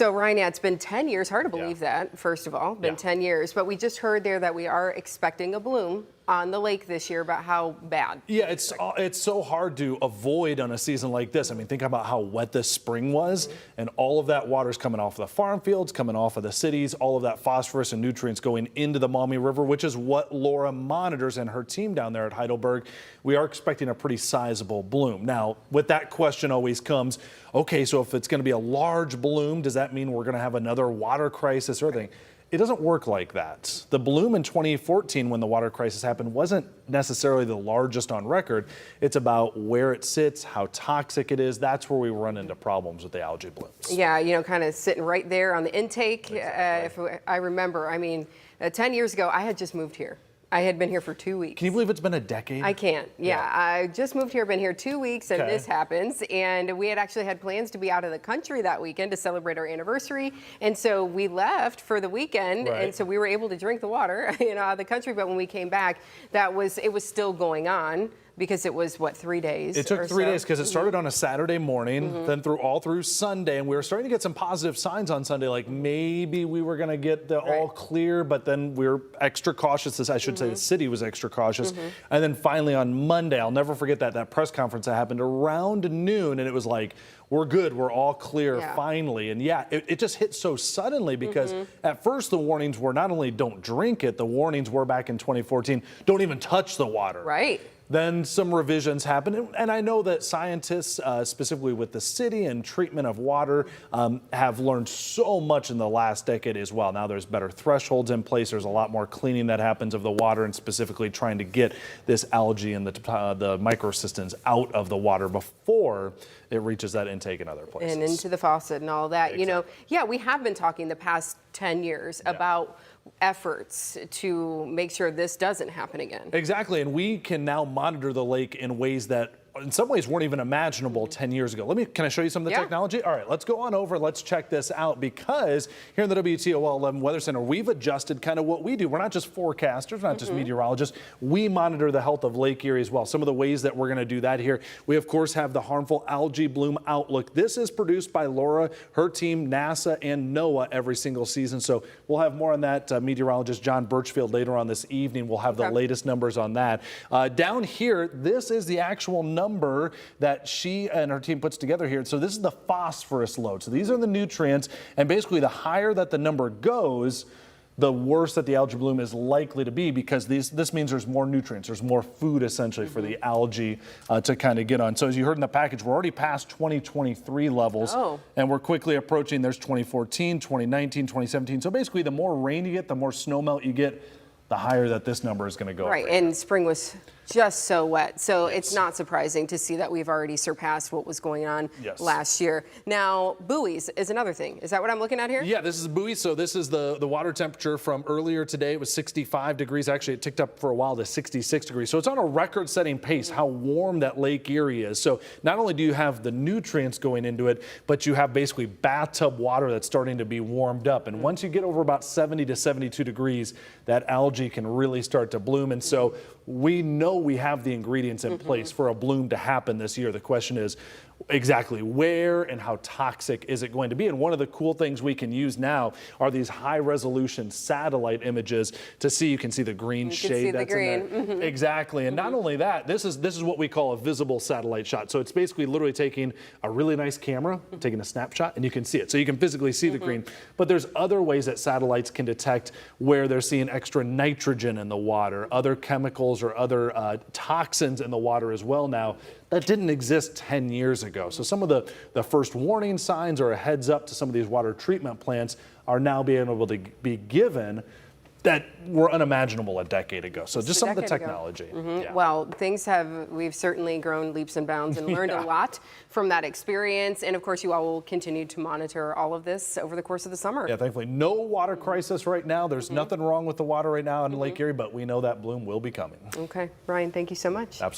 So Ryan, yeah, it's been 10 years. Hard to believe that, first of all, been 10 years. But we just heard there that we are expecting a bloom on the lake this year. About how bad? Yeah, it's so hard to avoid on a season like this. I mean, think about how wet this spring was, and all of that water's coming off of the farm fields, coming off of the cities, all of that phosphorus and nutrients going into the Maumee River, which is what Laura monitors and her team down there at Heidelberg. We are expecting a pretty sizable bloom. Now, with that question always comes, okay, so if it's going to be a large bloom, does that mean we're going to have another water crisis or anything? It doesn't work like that. The bloom in 2014 when the water crisis happened wasn't necessarily the largest on record. It's about where it sits, how toxic it is. That's where we run into problems with the algae blooms. Yeah, you know, kind of sitting right there on the intake. Exactly. If I remember, I mean, 10 years ago, I had just moved here. I had been here for 2 weeks. Can you believe it's been a decade? I can't. Yeah, I just moved here, been here 2 weeks, and this happens. And we had actually had plans to be out of the country that weekend to celebrate our anniversary. And so we left for the weekend, and so we were able to drink the water, you know, out of the country. But when we came back, it was still going on. Because it was, what, 3 days? It took 3 days because it started on a Saturday morning, then all through Sunday, and we were starting to get some positive signs on Sunday, like maybe we were going to get the all clear, but then we were extra cautious. I should say the city was extra cautious. And then finally on Monday, I'll never forget that press conference that happened around noon, and it was like, we're good, we're all clear finally. And yeah, it just hit so suddenly because at first the warnings were not only don't drink it, the warnings were back in 2014, don't even touch the water. Right. Then some revisions happened, and I know that scientists, specifically with the city and treatment of water, have learned so much in the last decade as well. Now there's better thresholds in place. There's a lot more cleaning that happens of the water, and specifically trying to get this algae and the microcystins out of the water before it reaches that intake in other places. And into the faucet and all that. Exactly. You know, yeah, we have been talking the past 10 years about efforts to make sure this doesn't happen again. Exactly, and we can now monitor the lake in ways that in some ways weren't even imaginable 10 years ago. Can I show you some of the technology? All right, let's go on over. Let's check this out, because here in the WTOL 11 Weather Center, we've adjusted kind of what we do. We're not just forecasters, we're not just meteorologists. We monitor the health of Lake Erie as well. Some of the ways that we're going to do that here. We, of course, have the harmful algae bloom outlook. This is produced by Laura, her team, NASA, and NOAA every single season. So we'll have more on that. Meteorologist John Birchfield later on this evening will have the latest numbers on that. Down here, this is the actual number that she and her team puts together here. So this is the phosphorus load. So these are the nutrients, and basically the higher that the number goes, the worse that the algae bloom is likely to be, because this means there's more nutrients, there's more food essentially for the algae to kind of get on. So as you heard in the package, we're already past 2023 levels, and we're quickly approaching, there's 2014, 2019, 2017. So basically the more rain you get, the more snow melt you get, the higher that this number is going to go. Right, and spring was just so wet, so it's not surprising to see that we've already surpassed what was going on last year. Now, buoys is another thing. Is that what I'm looking at here? Yeah, this is buoys. So this is the water temperature from earlier today. It was 65 degrees. Actually, it ticked up for a while to 66 degrees. So it's on a record-setting pace how warm that Lake Erie is. So not only do you have the nutrients going into it, but you have basically bathtub water that's starting to be warmed up. And once you get over about 70 to 72 degrees, that algae can really start to bloom. And so we know we have the ingredients in place for a bloom to happen this year. The question is exactly where and how toxic is it going to be? And one of the cool things we can use now are these high-resolution satellite images to see. You can see the green shade that's in there. Exactly. And not only that, this is what we call a visible satellite shot. So it's basically literally taking a really nice camera, taking a snapshot, and you can see it. So you can physically see the green. But there's other ways that satellites can detect where they're seeing extra nitrogen in the water, other chemicals or other toxins in the water as well now that didn't exist 10 years ago. So some of the first warning signs or a heads up to some of these water treatment plants are now being able to be given that were unimaginable a decade ago. So just some of the technology. Well, we've certainly grown leaps and bounds and learned a lot from that experience. And of course, you all will continue to monitor all of this over the course of the summer. Yeah, thankfully, no water crisis right now. There's nothing wrong with the water right now in Lake Erie, but we know that bloom will be coming. Okay, Ryan, thank you so much. Absolutely.